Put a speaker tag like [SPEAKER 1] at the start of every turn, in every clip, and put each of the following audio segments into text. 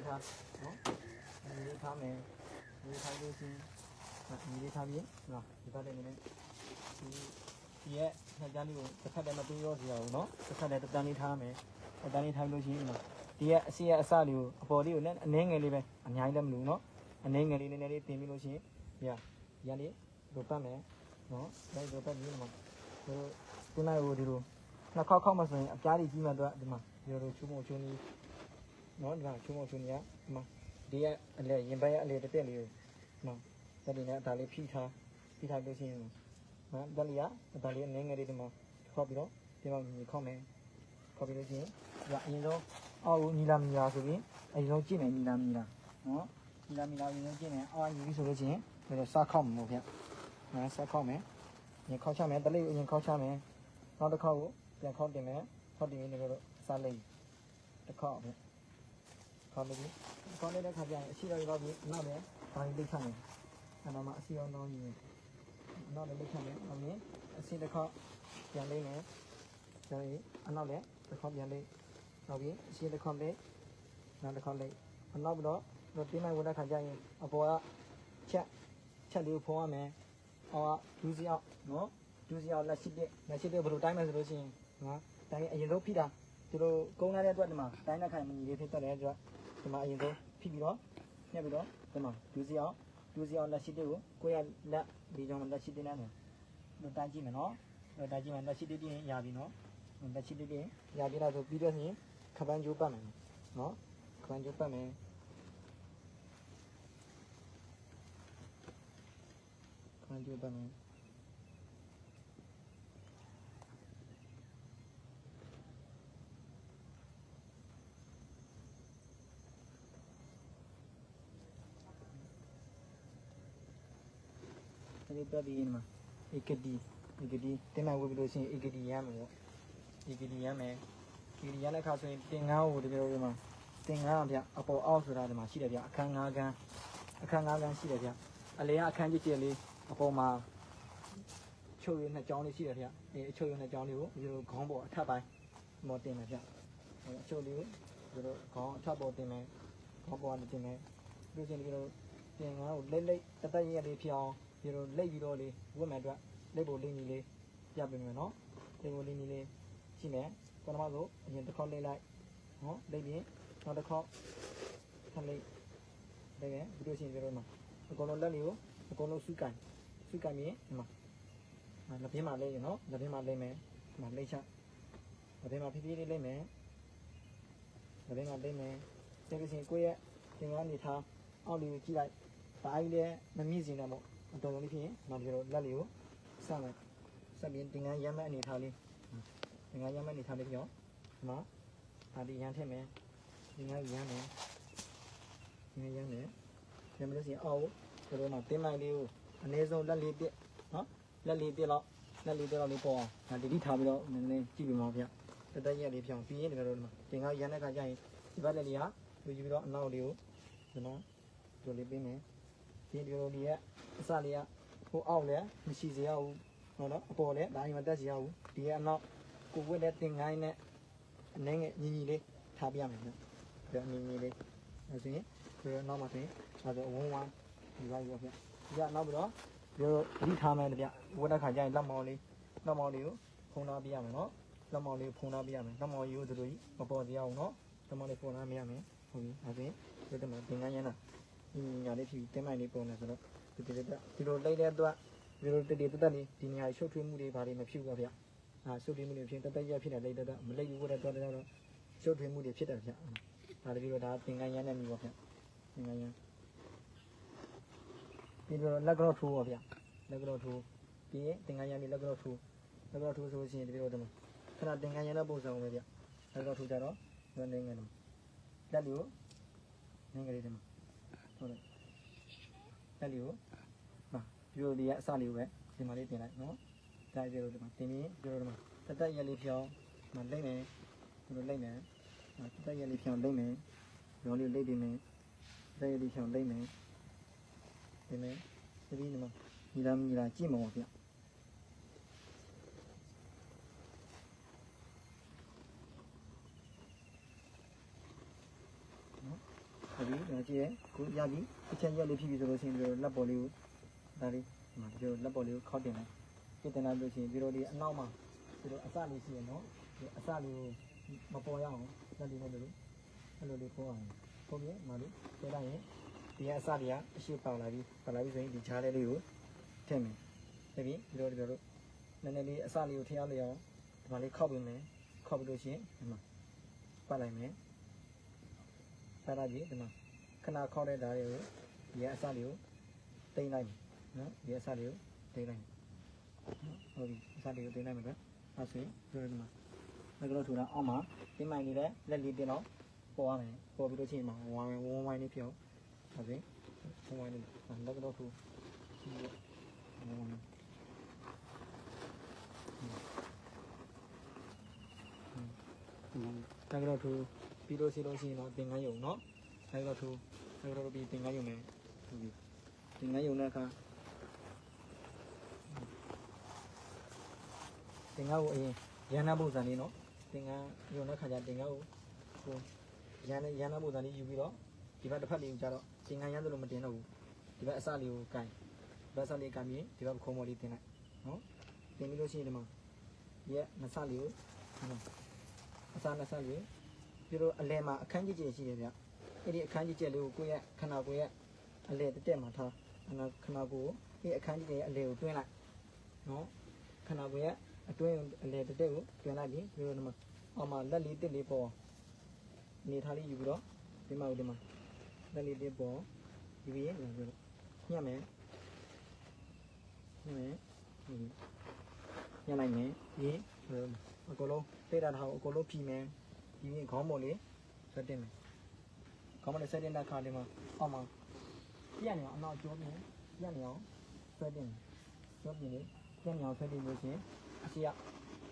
[SPEAKER 1] ထားနော်ညီလေးထားမယ်ညီလေးထားလို့ချင်းညီလေးထားပြီးနော်ဒီဘက်လည်းနည်းနည်းဒီရဲ့နှစ်ကြမ်းလေးကိုတစ်ခါတည်းမပေးရောစီအောင်နော်တစ်ခါတည်းတန်းလေးထားမယ်တန်းလေးထားလို့ချင်းနော်ဒီရဲ့အစီရဲ့အစလေးကိုအပေါ်လေးကိုလည်းအနှဲငယ်လေးပဲအများကြီးလည်းမလို့နော်အနှဲငယ်လေးနည်းနည်းလေးတင်ပြီးလို့ချင်းရလေးလိုပတ်မယ်နော်ဒါလိုပတ်ပြီးနော်ဒီနိုင်ကိုဒီလိုနှစ်ခေါက်မှဆိုရင်အပြားကြီးကြီးမှတော့ဒီမှာဒီလိုချုံမချုံကြီးနော်ဒီမှာချုံမချုံကြီးကဒီမှာဒီရဲ့အလဲရင်ပတ်ရဲ့အလဲတက်လေးကိုနော်ဒါလေးနဲ့ဒါလေးဖိထားလို့ချင်းနော်ဒါလေးကဒါလေးနည်းငယ်လေးဒီမှာခေါက်ပြီးတော့ဒီမှာညီခေါက်မယ်ခေါက်ပြီးလို့ချင်းအရင်ဆုံးအောက်ကိုညီလာဆိုပြီးအရင်ဆုံးကြည့်မယ်ညီလာနော်ညီလာအရင်ဆုံးကြည့်မယ်အောက်ညီပြီးဆိုလို့ချင်းဒါစားခေါက်မှာဗျနော်စားခေါက်မယ်ရင်ခေါက်ချမယ်တလေးကိုရင်ခေါက်ချမယ်နောက်တစ်ခေါက်ကိုပြန်ခေါက်တင်မယ်ခေါက်တင်ပြီးတော့စားလိုက်တစ်ခေါက်ပဲခေါက်လိုက်ခေါက်လိုက်တဲ့ခါကျရင်အရှိတော်ရောက်ပြီးနောက်လည်းဘာလို့လိတ်ချမယ်အဲ့တော့မှအရှိတော်တော့ကြီးနောက်လည်းလိတ်ချမယ်ဟုတ်ပြီအရှိတစ်ခေါက်ပြန်လိမ့်မယ်ဒါပြီးအနောက်လည်းတစ်ခေါက်ပြန်လိမ့်နောက်ပြီးအရှိတစ်ခေါက်လိမ့်နောက်တစ်ခေါက်လိမ့်အနောက်ပြီးတော့တင်းလိုက်ဝင်တဲ့ခါကျရင်အပေါ်ကချက်လေးကိုဖုံးရမယ်အော်ဒူးစီအောင်နော်ဒူးစီအောင်လက်ရှိတဲ့ဘယ်လိုတိုင်းမယ်ဆိုလို့ရှိရင်နော်တိုင်းအရင်ဆုံးဖိတာဒီလိုကုန်းလာတဲ့အတွက်ဒီမှာတိုင်းတဲ့ခိုင်မကြီးလေးဖြစ်တတ်တဲ့အတွက်ဒီမှာအရင်ဆုံးဖိပြီးတော့ညှက်ပြီးတော့ဒီမှာဒူးစီအောင်လက်ရှိတဲ့ကိုရလက်ဒီကြောင့်လက်ရှိတဲ့နဲ့တော့တိုင်းကြည့်မယ်နော်တိုင်းကြည့်မယ်လက်ရှိတဲ့ပြင်ရပြီနော်လက်ရှိတဲ့ပြင်ရပြီလားဆိုပြီးတော့ရင်ခပန်းကျိုးပတ်မယ်နော်ခပန်းကျိုးပတ်မယ်ခပန်းကျိုးပတ်မယ်ဒီပတ်ပြီးရင်မှာဧကတိတင်နိုင်ဝပြီးလို့ရှိရင်ဧကတိရမယ်ပေါ့ဧကတိရမယ်ဒီရတဲ့ခါဆိုရင်တင်ငါးကိုဒီလိုဒီမှာတင်ငါးဗျအပေါ်အောက်ဆိုတာဒီမှာရှိတယ်ဗျအခန်း၅ခန်းရှိတယ်ဗျအလဲကအခန်းကြီးလေးအပေါ်မှာချုပ်ရည်နှစ်ကြောင်းလေးရှိတယ်ဗျအချုပ်ရည်နှစ်ကြောင်းလေးကိုဒီလိုခေါင်းပေါ်အထပ်ပိုင်းမော်တင်မယ်ဗျအချုပ်လေးကိုဒီလိုခေါင်းအထပ်ပေါ်တင်မယ်ခေါင်းပေါ်ကနေတင်မယ်ပြီးရင်ဒီလိုတင်ငါးကိုလိတ်တက်ရလေးဖြစ်အောင်ဒီလိုလိတ်ပြီးတော့လေးဝတ်မယ်အတွက်လိတ်ဖို့လေးကြီးလေးပြပေးမယ်နော်လိတ်ဖို့လေးကြီးလေးရှိမယ်ပထမဆုံးအရင်တစ်ခေါက်လိတ်လိုက်နော်လိတ်ပြီးနောက်တစ်ခေါက်ထပ်လိတ်တယ်ပြီးလို့ရှိရင်ဒီလိုမှာအကုန်လုံးလက်လေးကိုအကုန်လုံးစုကန်ပြီးဒီမှာလက်ပြင်းမှာလိတ်ရနော်လက်ပြင်းမှာလိတ်မယ်ဒီမှာလိတ်ချလက်ပြင်းမှာဖြည်းဖြည်းလေးလိတ်မယ်လက်ပြင်းမှာလိတ်မယ်ပြီးလို့ရှိရင်ကိုယ့်ရဲ့တင်ကားနေထားအောက်လေးကိုကြည့်လိုက်ဘာကြီးလဲမမြင့်စင်တယ်ပေါ့အတော်လေးဖြစ်ရင်နောက်ဒီလိုလက်လေးကိုဆက်မယ်ဆက်ပြီးတင်ကားရမ်းမဲ့အနေထားလေးတင်ကားရမ်းမဲ့အနေထားလေးပြောဒီမှာဒီရမ်းထည့်မယ်တင်ကားရမ်းမယ်ရမ်းလို့ရှိရင်အောက်ဒီလိုမှတင်းလိုက်လေးကိုအနည်းဆုံးလက်လေးပြနော်လက်လေးပြလောက်လေးပေါ်အောင်ဒီတိထားပြီးတော့နည်းနည်းကြည့်ပြီးမှာဗျတက်ရက်လေးပြောင်းပြီးရင်ဒီလိုမှာတင်ကားရမ်းတဲ့ခါကျရင်ဒီဘက်လက်လေးဟာယူပြီးတော့အနောက်လေးကိုဒီမှာဒီလိုလေးပေးမယ်ဒီလိုလေးရဲ့အစလေးကဟိုအောက်လည်းမရှိစေရဘူးဟုတ်နော်အပေါ်လည်းဒါရင်မတက်စေရဘူးဒီရဲ့အနောက်ကိုဝတ်တဲ့တင်ကိုင်းနဲ့အနေငယ်ညီလေးထားပြရမယ်နော်ဒါညီလေးဒါဆိုရင်ဒီနောက်မှာဆိုရင်ဒါဆိုဝန်းဝန်းဒီပါရောဗျဒီကနောက်ပြီးတော့ဒီလိုဒီထားမယ်ဗျဝတ်တဲ့ခါကျရင်လက်မောင်းလေးကိုဖုံးထားပြရမယ်နော်လက်မောင်းလေးကိုဖုံးထားပြရမယ်လက်မောင်းရိုးဒီလိုကြီးမပေါ်စေရအောင်နော်လက်မောင်းလေးဖုံးထားမရမယ်ဟုတ်ပြီဒါဆိုရင်ဒီတော့တင်ကိုင်းရမ်းတာညာလေးဖြူတင်းမိုင်လေးပုံနေဆိုတော့ဒီလိုလိုက်တဲ့အတွက်ဒီလိုတက်လေးဒီနေရာရှုပ်ထွေးမှုတွေဘာတွေမဖြစ်ဘူးဗျရှုပ်ထွေးမှုတွေဖြစ်တက်ရက်ဖြစ်နေလိုက်တဲ့မလိုက်ဘူးတဲ့တော့ရှုပ်ထွေးမှုတွေဖြစ်တယ်ဗျဒါတပြီးတော့ဒါတင်ကိုင်းရမ်းနေပြီပေါ့ဗျတင်ကိုင်းရမ်းပြီးတော့လက်ကတော့ထိုးပါဗျလက်ကတော့ထိုးပြီးရင်တင်ကိုင်းရမ်းပြီးလက်ကတော့ထိုးဆိုရှင်ဒီလိုတော့ခဏတင်ကိုင်းရမ်းတဲ့ပုံစံပဲဗျလက်ကတော့ထိုးကြတော့ဒီနေငယ်တော့လက်လေးကိုနေငယ်လေးတယ်ဟုတ်တယ်လက်လေးကိုဒီလိုလေးအစလေးကိုပဲဒီမှာလေးတင်လိုက်နော်ဒါဒီလိုဒီမှာတင်ပြီးဒီလိုဒီမှာတက်ရက်လေးဖြောင်းမလိမ့်မယ်ဒီလိုလိမ့်မယ်တက်ရက်လေးဖြောင်းလိမ့်မယ်ရောလေးလိမ့်ပြီးမယ်တက်ရက်လေးဖြောင်းလိမ့်မယ်ဒီမဲ့ဒီမှာညီလာကြည့်မှာပါဗျနော် ကြည့်ရကိုရပြီအချက်ရက်လေးဖြစ်ပြီဆိုလို့ရှိရင်လက်ပေါ်လေးကိုဒါလေးဒီမှာဒီလက်ပေါ်လေးကိုခောက်တင်လိုက်ပြင်တင်လိုက်လို့ရှိရင်ဒီလိုလေးအနောက်မှာဒီလိုအစလေးရှိရနော်ဒီအစလေးကိုမပေါ်ရအောင်လက်လေးနဲ့လို့အဲ့လိုလေးပို့အောင်ပို့ပြီးမှလို့ပြလိုက်ရင်ဒီအစလေးကအရှိပေါလာပြီဆိုရင်ဒီချားလေးကိုထည့်မယ်ထည့်ပြီးဒီလိုနည်းနည်းလေးအစလေးကိုထည့်အောင်လို့ဒီမှာလေးခောက်ပေးမယ်ခောက်ပြီးလို့ရှိရင်ဒီမှာပတ်လိုက်မယ်ပတ်လိုက်ပြီဒီမှာခဏခောက်တဲ့ဓာတ်တွေကိုဒီအစလေးကိုတိမ့်လိုက်နော်ဒီအစလေးကိုတိမ့်လိုက်ဟုတ်ပြီအစလေးကိုတိမ့်လိုက်မယ်ကွအဲဆိုရင်ဒီမှာလက်ကတော့ထူတာအောက်မှာတင်းမိုင်နေတဲ့လက်လေးတင်တော့ပေါ်ရမယ်ပေါ်ပြီးလို့ရှိရင်မှာဝိုင်းလေးပြောင်းဟုတ်ပြီဝိုင်းလေးလက်ကတော့ထူလက်ကတော့ထူပြီးလို့ရှိရင်တော့တင်ငန်းယုံနော်လက်ကတော့ထူလက်ကတော့ပြီးတင်ငန်းယုံမယ်ဟုတ်ပြီတင်ငန်းယုံတဲ့အခါတင်ငန်းကိုအရင်ရန်နာပုံစံလေးနော်တင်ငန်းယုံတဲ့ခါကျတင်ငန်းကိုရန်နာပုံစံလေးယူပြီးတော့ဒီဘက်တစ်ဖက်လေးကိုကျတော့တင်ငန်းရမ်းသလိုမတင်တော့ဘူးဒီဘက်အစလေးကိုကင်ဒီဘက်အစလေးကင်ပြီးဒီဘက်ခုံးပေါ်လေးတင်လိုက်နော်တင်ပြီးလို့ရှိရင်ဒီမှာရက်နှစ်ဆလေးကိုအစနှစ်ဆလေးပြီးတော့အလဲမှာအခန်းကြီးကျယ်ရှိတယ်ဗျအဲ့ဒီအခန်းကြီးကျယ်လေးကိုကိုယ့်ရဲ့ခန္ဓာကိုယ်ရဲ့အလဲတက်မှာထားခန္ဓာကိုယ်ဒီအခန်းကြီးကျယ်ရဲ့အလဲကိုတွင်းလိုက်နော်ခန္ဓာကိုယ်ရဲ့အတွင်းအလဲတက်ကိုတွင်းလိုက်ပြီးပြီးတော့ဒီမှာအောက်မှာလက်လေးတစ်လေးပေါ်နေထားလေးယူပြီးတော့ဒီမှာလက်လေးတစ်ပေါ်ယူပြီးညှက်မယ်ညလိုက်မယ်ဒီအကုန်လုံးတိတ်တာထားအကုန်လုံးဖြီမယ်ဒီရင်ခေါင်းပေါ်လေးဆွဲတင်မယ်ခေါင်းပေါ်လေးဆွဲတင်တဲ့အခါဒီမှာအောက်မှာပြက်နေအောင်အနောက်ကျော်ပြင်ပြက်နေအောင်ဆွဲတင်ကျော်ပြင်လေးပြက်နေအောင်ဆွဲတင်လို့ရှိရင်အစီရ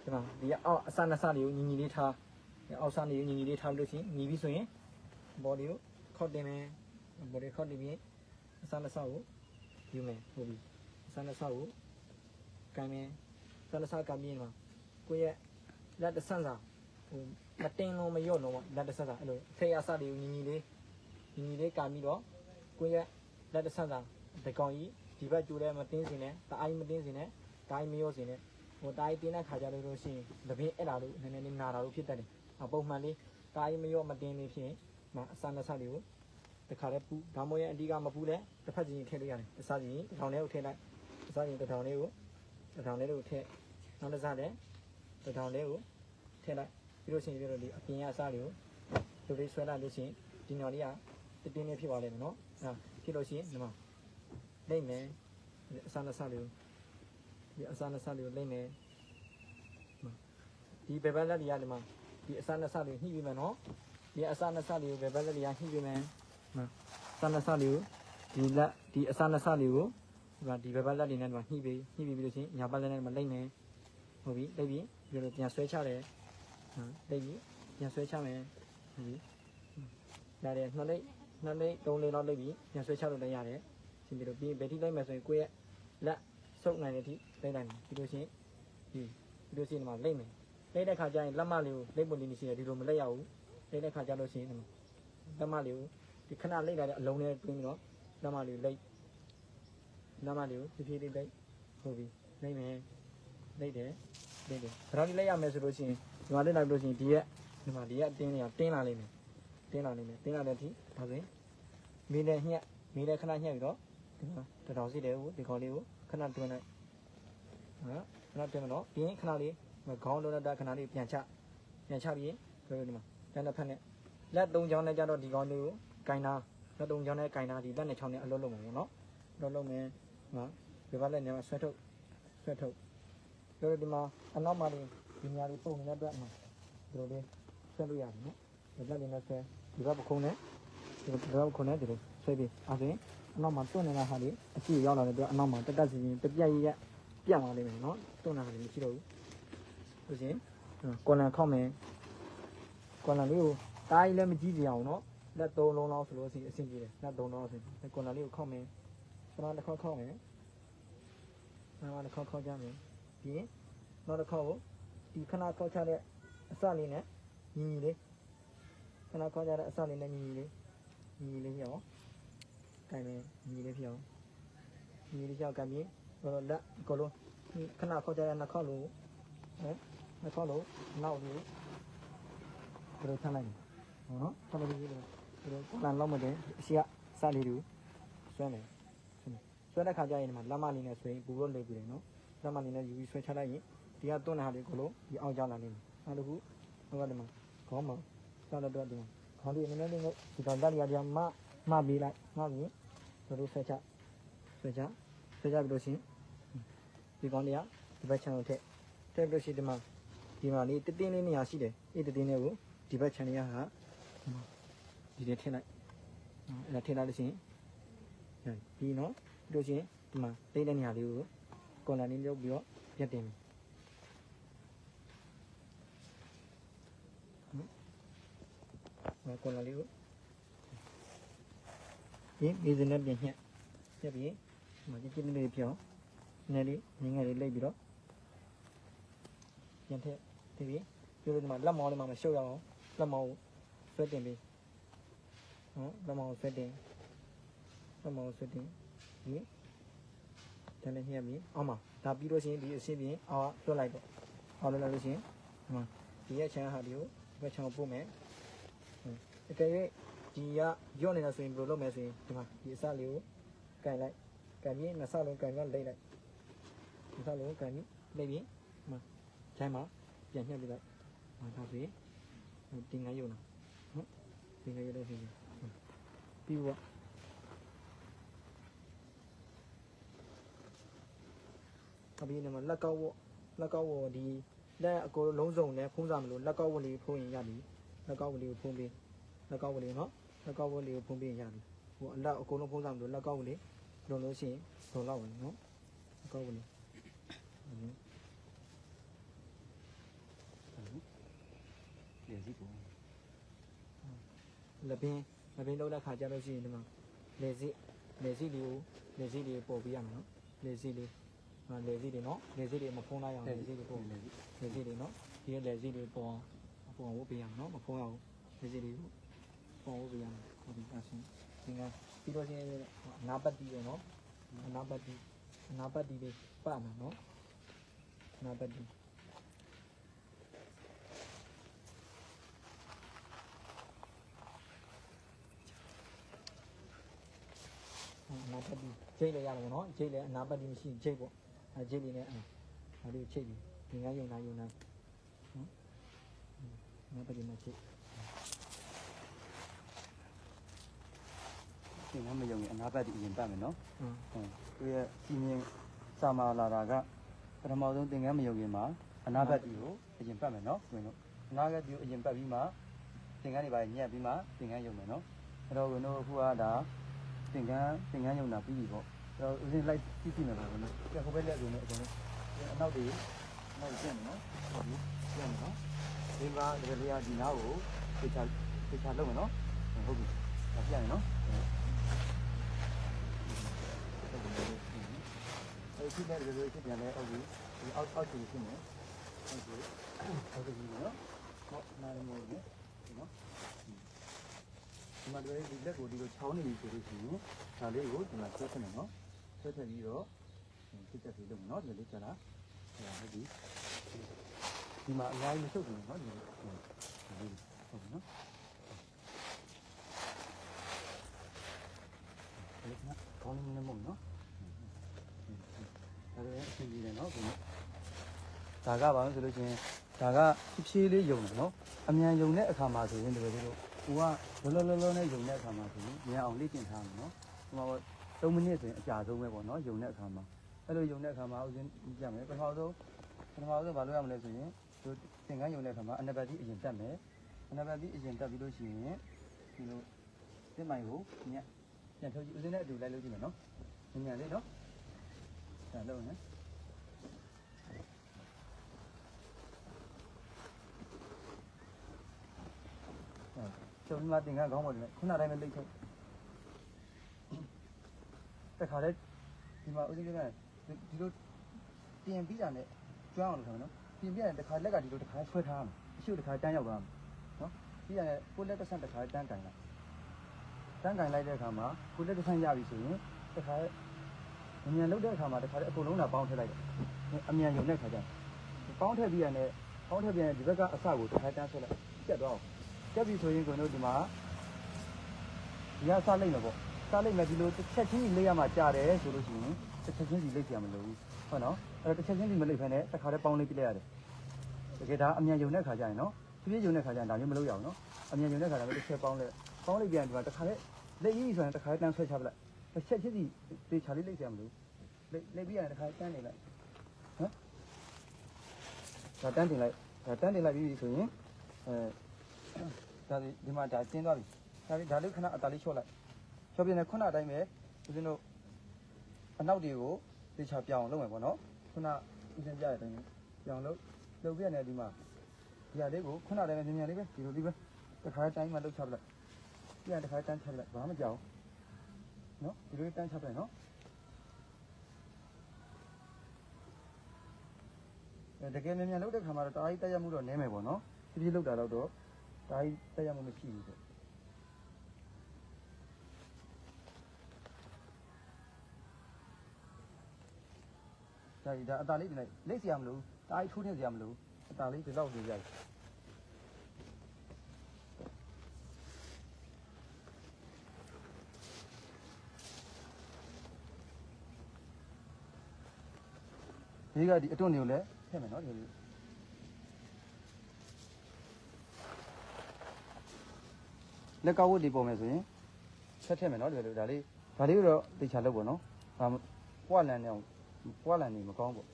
[SPEAKER 1] ဒီမှာဒီအောက်အစနှစ်စလေးကိုညီလေးထားအောက်စလေးကိုညီလေးထားလို့ရှိရင်ညီပြီးဆိုရင်ဘော်လေးကိုခောက်တင်မယ်ဘော်လေးခောက်တင်ပြီးအစနှစ်စကိုယူမယ်ဟုတ်ပြီအစနှစ်စကိုကန်မယ်အစနှစ်စကန်ပြီးမှာကိုယ့်ရဲ့လက်တစ်ဆန်းစာမတင်းလုံးမရော့လုံးလက်တစ်ဆန်းစာအဲ့လိုထိအစလေးကိုညီလေးကန်ပြီးတော့ကိုယ့်ရဲ့လက်တစ်ဆန်းစာဒီကောင်ကြီးဒီဘက်ကျိုးလဲမတင်းစင်နဲ့တအိုင်းမတင်းစင်နဲ့တအိုင်းမရော့စင်နဲ့တားတင်းတဲ့ခါကြလို့ရှိရင်တပင်းအဲ့လာလို့နည်းနည်းလေးနာတာလို့ဖြစ်တတ်တယ်ပုံမှန်လေးတားမရော့မတင်းလေးဖြစ်ရင်အစနှစ်ဆလေးကိုတခါလဲပူဒါမို့ရဲ့အဓိကမပူလဲတစ်ဖက်စီထည့်လို့ရတယ်တစ်စားစီတစ်ထောင်လေးကိုထည့်လိုက်တစ်စားစီတစ်ထောင်လေးကိုထည့်နောက်တစ်စားလဲတစ်ထောင်လေးကိုထည့်လိုက်ပြီးလို့ရှိရင်ဒီအပြင်ရအစားလေးကိုလူလေးဆွဲလိုက်လို့ရှိရင်ဒီညော်လေးကတင်းလေးဖြစ်ပါလိမ့်မယ်နော်ဖြစ်လို့ရှိရင်ဒီမှာလိမ့်မယ်အစားနှစ်စားလေးကိုဒီအစားနှစ်စားလေးကိုလိမ့်မယ်ဒီဘယ်ဘက်လက်တွေကဒီမှာဒီအစားနှစ်စားလေးညှိပြီးမယ်နော်ဒီအစားနှစ်စားလေးကိုဘယ်ဘက်လက်တွေကညှိပြီးမယ်အစားနှစ်စားလေးကိုဒီအစားနှစ်စားလေးကိုဒီဘယ်ဘက်လက်တွေနဲ့ဒီမှာညှိပြီးလို့ရှိရင်ညာဘက်လက်နဲ့ဒီမှာလိမ့်မယ်ဟုတ်ပြီလိမ့်ပြီးဒီလိုပြန်ဆွဲချတယ်လိမ့်ပြီးပြန်ဆွဲချမယ်ဟုတ်ပြီဒါလည်းနှစ်လိမ့်သုံးလိမ့်လောက်လိမ့်ပြီးပြန်ဆွဲချလို့လည်းရတယ်ရှင်းပြီးတော့ပြီးဘယ်ထိလိမ့်မယ်ဆိုရင်ကိုယ့်ရဲ့လက်ဆုပ်နိုင်တဲ့အထိလိမ့်လိုက်မယ်ပြီးလို့ရှိရင်ဒီမှာလိမ့်မယ်လိမ့်တဲ့ခါကျရင်လက်မလေးကိုလိမ့်ပုံလေးနေရှိတယ်ဒီလိုမလိမ့်ရဘူးလိမ့်တဲ့ခါကျလို့ရှိရင်လက်မလေးကိုဒီခဏလိမ့်လာတဲ့အလုံးလေးတွင်းပြီးတော့လက်မလေးကိုဖြည်းဖြည်းလေးလိမ့်ဟုတ်ပြီလိမ့်မယ်လိမ့်တယ်ဘယ်တော့လိမ့်ရမယ်ဆိုလို့ရှိရင်ဒီမှာလိမ့်လိုက်လို့ရှိရင်ဒီကအတင်းတွေကတင်းလာလိမ့်မယ်တင်းလာတဲ့အထိဒါဆိုရင်မီးနဲ့ခဏညှက်ပြီးတော့ဒီမှာတထောင်စီတယ်ဒီခေါင်းလေးကိုခဏတွင်းလိုက်ခဏတွင်းတော့ပြီးရင်ခဏလေးခေါင်းလုံးနဲ့ခဏလေးပြန်ချပြီးဆိုဒီမှာလက်ဖက်နဲ့လက်၃ချောင်းနဲ့ကြတော့ဒီခေါင်းလေးကိုကင်တာလက်၃ချောင်းနဲ့ကင်တာဒီလက်နဲ့ချောင်းနဲ့အလုပ်လုပ်မှာပေါ့နော်အလုပ်လုပ်မယ်ဒီဘက်လက်နဲ့ဆွဲထုတ်ဒီမှာအနောက်မှာဒီနေရာလေးပုံနေတဲ့အတွက်မှာဒီလိုလေးဆွဲလို့ရတယ်နော်လက်လေးနဲ့ဆွဲဒီဘက်ပခုံးနဲ့ဒီလိုဆွဲပြီးအဲဆိုရင်အနောက်မှာတွန်းနေတာဟာလေးအကြည့်ရောက်လာတဲ့အတွက်အနောက်မှာတက်စီရင်တပြက်ရပြတ်သွားလိမ့်မယ်နော်တွန်းတာဟာလေးမရှိတော့ဘူးဆိုရင်ကွန်လန်ခောက်မယ်ကွန်လန်လေးကိုတားကြီးလည်းမကြည့်ကြအောင်နော်လက်၃လုံးလောက်ဆိုလို့အဆင်ပြေတယ်လက်၃လုံးလောက်ဆိုရင်ကွန်လန်လေးကိုခောက်မယ်ပထမတစ်ခေါက်ခောက်မယ်နောက်တစ်ခေါက်ခောက်ကြမယ်ပြီးရင်နောက်တစ်ခေါက်ကိုဒီခဏခောက်ချတဲ့အစလေးနဲ့ညီလေးခဏခောက်ချတဲ့အစလေးနဲ့ညီလေး ညီလေးပြောင်းကိုင်မယ်ညီလေးပြောင်းညီလေးပြောင်းကံပြီးတော့လက်ကိုလုံးခဏခေါ်ကြရနှစ်ခေါက်လို့နှစ်ခေါက်လို့နောက်ပြီးဘယ်လိုထမ်းလိုက်နော်ဆက်လို့ဒီလိုလမ်းလောက်မတဲ့အရှိကစလေးတူဆွဲမယ်ဆွဲတဲ့ခါကျရင်ဒီမှာလက်မလေးနဲ့ဆွဲပူလို့လွယ်ပြီလေနော်လက်မလေးနဲ့ယူပြီးဆွဲချလိုက်ရင်ဒီကတွန်းတဲ့ဟာလေးကိုလို့ဒီအောင်ကြလာနေတယ်အဲ့လိုခုဟိုကဒီမှာခေါင်းမှာဆောက်တော့ဒီမှာခေါင်းလေးနည်းနည်းလေးဒီကောင်တက်ရရမပေးလိုက်မပြီးတို့ဆွဲချပြီးလို့ရှိရင်ဒီကောင်လေးကဒီဘက်ချမ်းကိုထည့်ပြီးလို့ရှိရင်ဒီမှာလေးတင်းလေးနေရာရှိတယ်အဲ့တင်းလေးကိုဒီဘက်ချမ်းလေးကဒီထဲထည့်လိုက်အဲ့ဒါထည့်လိုက်လို့ရှိရင်ပြီးနော်ပြီးလို့ရှိရင်ဒီမှာတိတ်တဲ့နေရာလေးကိုကွန်လာလေးလုပ်ပြီးတော့ပြတ်တင်ကွန်လာလေးကိုဒီစနဲ့ပြင်ညက်ပြပြီးဒီမှာကြည့်လေးပြောင်းနည်းလေးငယ်လေးလိုက်ပြီးတော့ပြန်ထည့်ပြီးပြောလို့ဒီမှာလက်မောင်းလေးမှာမရှုပ်ရအောင်လက်မောင်းကိုဆွဲတင်ပြီးလက်မောင်းကိုဆွဲတင်ဒီတန်းနဲ့ညှက်ပြီးအောက်မှာဒါပြီးလို့ရှိရင်ဒီအဆင့်ပြင်အောက်လွတ်လိုက်တော့အောက်လွတ်လိုက်လို့ရှိရင်ဒီမှာဒီရဲ့ချမ်းဟာဒီကိုဒီဘက်ချမ်းကိုပို့မယ်တကယ်၍ဒီကညော့နေတာဆိုရင်ဘယ်လိုလုပ်မလဲဆိုရင်ဒီမှာဒီအစလေးကိုကန်လိုက်ကန်ပြီးနှစ်ဆလုံးကန်ပြီးလိမ့်လိုက်နှစ်ဆလုံးကန်ပြီးလိမ့်ပြီးဒီမှာချမ်းမှာပြန်ညှက်ပြလိုက်ဒါဆိုရင်တင်ငါရုံနော်တင်ငါရုံလို့ရှိရင်ပြီးတော့အပြီးတော့လက်ကောက်ဝဒီလက်အကိုလုံးစုံနဲ့ဖုံးစားမလို့လက်ကောက်ဝလေးဖုံးရင်ရပြီလက်ကောက်ဝလေးကိုဖုံးပြီးလက်ကောက်ဝလေးနော်လက်ကောက်ဝလေးကိုဖုံးပြီးရပြီဟိုအလက်အကိုလုံးဖုံးစားမလို့လက်ကောက်ဝလေးလုံလို့ရှိရင်လုံလောက်ဝင်နော်လက်ကောက်ဝလေး
[SPEAKER 2] လေစီကို
[SPEAKER 1] လက်ပင်လောက်တဲ့ခါကျလို့ရှိရင်ဒီမှာလေစီလေးပို့ပြရမယ်နော်လေစီလေးလေစီတွေနော်လေစီတွေမဖုံးလိုက်အောင်လေစီတွေပို့လေစီတွေနော်ဒီလေစီတွေပေါ်ဝုတ်ပေးရမယ်နော်မဖုံးရအောင်လေစီတွေကိုပေါ်ဝုတ်ပေးရမယ်ဟုတ်ပြီအဆင်ဒီကပြီးတော့ချင်းအနာပတ်တီးရနော်အနာပတ်တီးလေးပတ်မယ်နော်အနာပတ်တီးအနာပတ်တီးချိတ်လည်းရတယ်နော်ချိတ်လည်းအနာပတ်တီးမရှိချိတ်ပေါ့ချိတ်လေးနဲ့ဒါလေးချိတ်ပြီးဒီငါယုံနာနော်အနာပတ်တီးနဲ့ချိတ်
[SPEAKER 2] သင်္ကန်းမယုံရင်အနာပတ်ဒီအရင်ပတ်မယ်နော်သူရဲ့စီမင်းစာမာလာတာကပထမဆုံးသင်္ကန်းမယုံရင်မှာအနာပတ်ဒီကိုအရင်ပတ်မယ်နော်ဝင်လို့အနာပတ်ဒီကိုအရင်ပတ်ပြီးမှသင်္ကန်းတွေပါညက်ပြီးမှသင်္ကန်းယုံမယ်နော်အဲ့တော့ဝင်တို့အခုကဒါသင်္ကန်းယုံတာပြီးပြီပေါ့အဲ့တော့ဦးစင်းလိုက်ကြည့်မယ်ပါဝင်တို့ဟိုဘက်လက်ကုန်နေအကုန်လုံးအနောက်တွေကျင့်မယ်နော်ဟုတ်ပြီကျင့်မယ်နော်ဒီမှာဒီလေးကဒီနားကိုသေချာလုပ်မယ်နော်ဟုတ်ပြီဒါပြရင်နော်ရှိတဲ့လူတွေဖြစ်ပြန်လဲဟုတ်ပြီဒီအောက်ကြီးဖြစ်နေဟုတ်ပြီနော်ဟုတ်နားရမို့လေနော်ဒီမှာလည်းဒီလက်ကိုဒီလိုချောင်းနေပြီဆိုလို့ရှိရင်ဒါလေးကိုဒီမှာဆွဲထည့်မယ်နော်ဆွဲထည့်ပြီးတော့ဖြစ်ချက်ပြီးလုပ်မယ်နော်ဒီလေးကျလာဟုတ်ပြီဒီမှာအများကြီးမချုပ်ဘူးနော်ဒီလေးဟုတ်ပြီနော်ဒီကကောင်းနေမို့နော်ဒါလည်းအဆင်ပြေတယ်နော်ဒီဒါကဘာလို့ဆိုလို့ချင်းဒါကဖြည်းဖြည်းလေးယုံတယ်နော်အမြန်ယုံတဲ့အခါမှာဆိုရင်ဒီလိုလိုကိုကလောနဲ့ယုံတဲ့အခါမှာဆိုရင်မြန်အောင်လေ့ကျင့်ထားမယ်နော်ဒီမှာ3မိနစ်ဆိုရင်အကြာဆုံးပဲပေါ့နော်ယုံတဲ့အခါမှာအဲ့လိုယုံတဲ့အခါမှာဥစဉ်ကြည့်မယ်ပထမဆုံးဘာလုပ်ရမလဲဆိုရင်ဒီသင်္ကန်းယုံတဲ့အခါမှာအနဘတ်တိအရင်တက်မယ်အနဘတ်တိအရင်တက်ပြီးလို့ရှိရင်ဒီလိုစစ်မိုင်ကိုညက်ပြန်ထုတ်ကြည့်ဥစဉ်နဲ့အတူလိုက်လို့ကြည့်မယ်နော်ညံလေးနော်ဒါလုံးနော်ကျောင်းမှာတင်ကခေါင်းပေါ်တယ်ခုနတိုင်းပဲလိတ်ထုတ်တခါလေဒီမှာဦးစီးကဒီလိုတင်ပြီးတာနဲ့ကျွမ်းအောင်လုပ်ထားမယ်နော်ပြင်ပြရင်တခါလက်ကဒီလိုတခါဆွဲထားမယ်အရှုပ်တခါတန်းရောက်သွားမယ်နော်ပြီးရတယ်ကိုလက်တစ်ဆန့်တခါတန်းကန်လိုက် တန်းကင်လိုက်တဲ့အခါမှာကိုလက်တစ်ဆန်းရပြီဆိုရင်တခါအမြန်လုတ်တဲ့အခါမှာတခါတည်းအကုန်လုံးလာပေါင်းထည့်လိုက်တယ်အမြန်ယုံတဲ့ခါကျပေါင်းထည့်ပြီးရတယ်ပေါင်းထည့်ပြီးရင်ဒီဘက်ကအစကိုတခါတန်းဆွဲလိုက်ပြတ်သွားအောင်ပြတ်ပြီဆိုရင်ကိုတို့ဒီမှာဒီကစားလိုက်မယ်ပေါ့စားလိုက်မယ်ဒီလိုတစ်ချက်ချင်းကြီးလေးရမှကြားတယ်ဆိုလို့ရှိရင်တစ်ချက်ချင်းစီလေးကြမလို့ဟုတ်နော်အဲ့တော့တစ်ချက်ချင်းစီမလိမ့်ဖ ೇನೆ တခါတည်းပေါင်းလေးပြလိုက်ရတယ်တကယ်ဒါအမြန်ယုံတဲ့ခါကျရင်နော်ဖြည်းဖြည်းယုံတဲ့ခါကျရင်ဒါမျိုးမလုပ်ရအောင်နော်အမြန်ယုံတဲ့ခါကျတော့တစ်ချက်ပေါင်းလိုက်ပြန်ဒီမှာတခါတည်းလက်ကြီးဆိုရင်တခါတည်းတန်းဆွဲချပလိုက်တစ်ချက်ချင်းစီသေချာလေးလိမ့်ကြမလို့လိမ့်ပြီးရင်တခါတန်းနေလိုက်နော်ဒါတန်းတင်လိုက်ပြီးဆိုရင်ဒါဒီမှာဒါတင်းသွားပြီဒါလေးခဏအတားလေးချော့လိုက်ချော့ပြနေခုနအတိုင်းပဲဦးဇင်းတို့အနောက်တွေကိုသေချာပြောင်းလုပ်မယ်ပေါ့နော်ခုနဦးဇင်းပြတဲ့အတိုင်းပြောင်းလုပ်ပြနေဒီမှာဒီဟာလေးကိုခုနအတိုင်းပဲမြန်လေးပဲဒီလိုလေးပဲတခါတိုင်းမှလှုပ်ချပလိုက်ပြန်တခါတန်းချပလိုက်ဘာမှမကြောက်နော်ဒီလိုတန်းချပလိုက်နော်တကယ်မြန်လှုပ်တဲ့ခါမှာတော့တားကြီးတက်ရမှုတော့နည်းမယ်ပေါ့နော်ဖြည်းဖြည်းလှုပ်တာတော့တားကြီးတက်ရမှုမရှိဘူးဆိုဒါအတားလေးတင်လိုက်လိမ့်စရာမလိုတားကြီးထိုးထည့်စရာမလိုအတားလေးဒီလောက်လေးရတယ်ဒီကဒီအတွန်းတွေကိုလည်းထည့်မယ်နော်ဒီလိုလက်ကောက်ဝတ်တွေပေါ်မယ်ဆိုရင်ဆက်ထည့်မယ်နော်ဒီလိုဒါလေးကိုတော့တေချာလုပ်ပေါ့နော်ဒါပွားလန်နေအောင်ပွားလန်နေမကောင်းပေါ့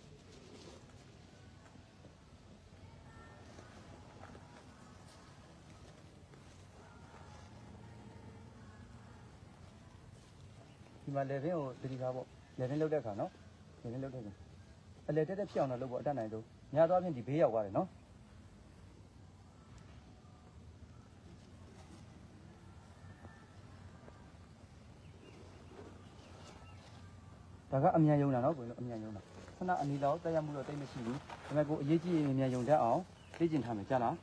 [SPEAKER 2] ဒီမှာလေဗင်းကိုတတိထားပေါ့လေဗင်းလုပ်တဲ့အခါနော်လေဗင်းလုပ်တဲ့အခါအလေတက်ဖြစ်အောင်တော့လုပ်ဖို့အတတ်နိုင်ဆုံးညာသွားပြင်ဒီဘေးရောက်သွားတယ်နော်ဒါကအမြန်ယုံတာနော်ကိုယ်အမြန်ယုံတာခုနအနီလောက်တက်ရမှုတော့တိတ်မရှိဘူးဒါပေမဲ့ကိုအရေးကြီးရင်အမြန်ယုံတတ်အောင်လေ့ကျင့်ထားမယ်ကြားလား